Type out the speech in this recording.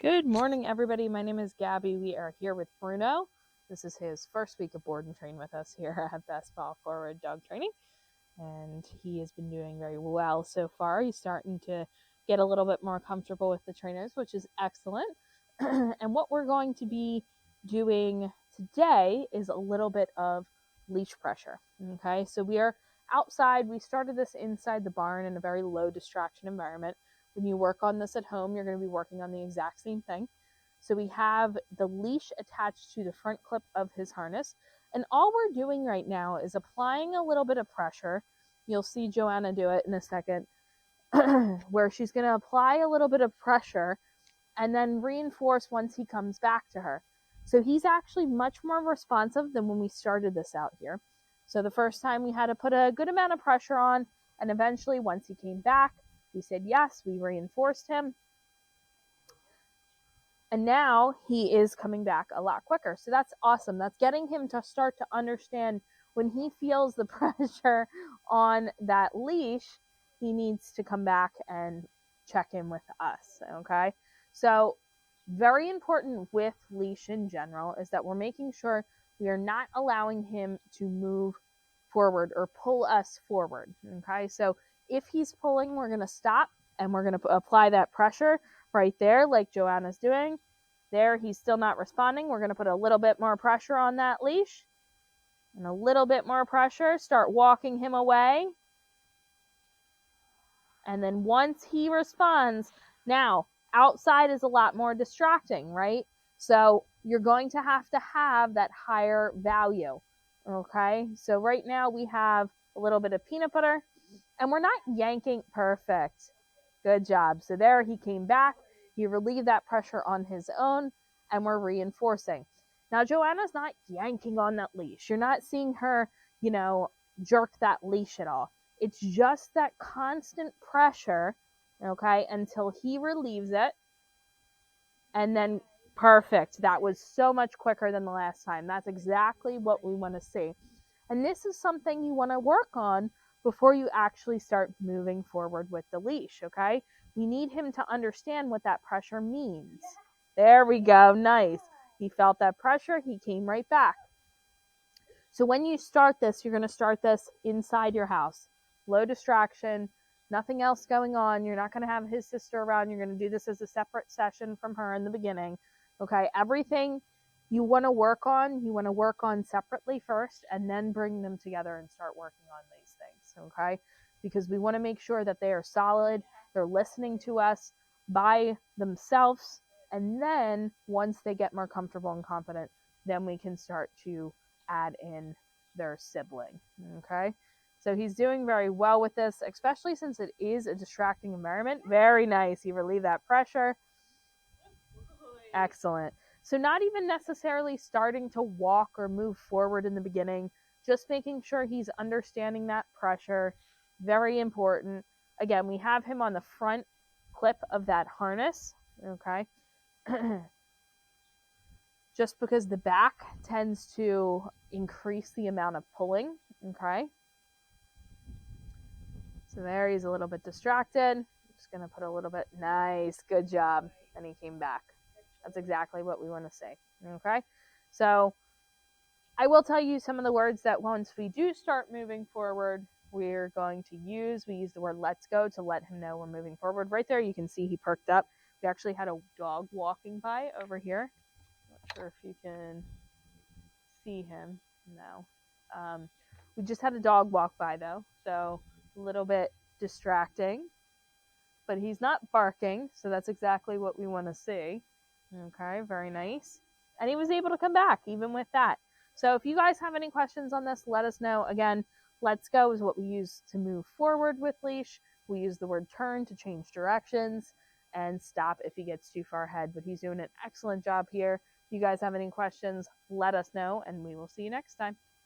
Good morning, everybody. My name is Gabby. We are here with Bruno. This is his first week of board and train with us here at Paw Forward Dog Training, and he has been doing very well so far. He's starting to get a little bit more comfortable with the trainers, which is excellent. And what we're going to be doing today is a little bit of leash pressure. Okay, so we are outside. We started this inside the barn in a very low distraction environment. When you work on this at home, you're going to be working on the exact same thing. So we have the leash attached to the front clip of his harness. And all we're doing right now is applying a little bit of pressure. You'll see Joanna do it in a second, where she's going to apply a little bit of pressure and then reinforce once he comes back to her. So he's actually much more responsive than when we started this out here. So the first time we had to put a good amount of pressure on, and eventually once he came back, we said yes, we reinforced him. And now he is coming back a lot quicker. So that's awesome. That's getting him to start to understand when he feels the pressure on that leash, he needs to come back and check in with us. Okay. So very important with leash in general is that we're making sure we are not allowing him to move forward or pull us forward. Okay. So if he's pulling, we're going to stop and we're going to apply that pressure right there like Joanna's doing. There, he's still not responding. We're going to put a little bit more pressure on that leash and a little bit more pressure. Start walking him away. And then once he responds, now outside is a lot more distracting, right? So you're going to have that higher value. Okay, so right now we have a little bit of peanut butter. And we're not yanking. Perfect. Good job. So there he came back. He relieved that pressure on his own, and we're reinforcing. Now, Joanna's not yanking on that leash. You're not seeing her, jerk that leash at all. It's just that constant pressure, okay, until he relieves it. And then, perfect. That was so much quicker than the last time. That's exactly what we want to see. And this is something you want to work on before you actually start moving forward with the leash, okay? We need him to understand what that pressure means. There we go. Nice. He felt that pressure. He came right back. So when you start this, you're going to start this inside your house. Low distraction, nothing else going on. You're not going to have his sister around. You're going to do this as a separate session from her in the beginning, okay? Everything you want to work on separately first and then bring them together and start working on these things, okay? Because we want to make sure that they are solid, they're listening to us by themselves, and then once they get more comfortable and confident, then we can start to add in their sibling, okay? So he's doing very well with this, especially since it is a distracting environment. Very nice. He relieved that pressure. Excellent. So not even necessarily starting to walk or move forward in the beginning, just making sure he's understanding that pressure. Very important. Again, we have him on the front clip of that harness, okay? Just because the back tends to increase the amount of pulling, okay? So there, he's a little bit distracted. Just going to put a little bit, nice, good job. And he came back. That's exactly what we want to say, okay? So I will tell you some of the words that once we do start moving forward, we're going to use. We use the word let's go to let him know we're moving forward. Right there, you can see he perked up. We actually had a dog walking by over here. Not sure if you can see him. No. We just had a dog walk by, though, so a little bit distracting. But he's not barking, so that's exactly what we want to see. Okay, very nice. And he was able to come back even with that. So if you guys have any questions on this, let us know. Again, let's go is what we use to move forward with leash. We use the word turn to change directions and stop if he gets too far ahead. But he's doing an excellent job here. If you guys have any questions, let us know, and we will see you next time.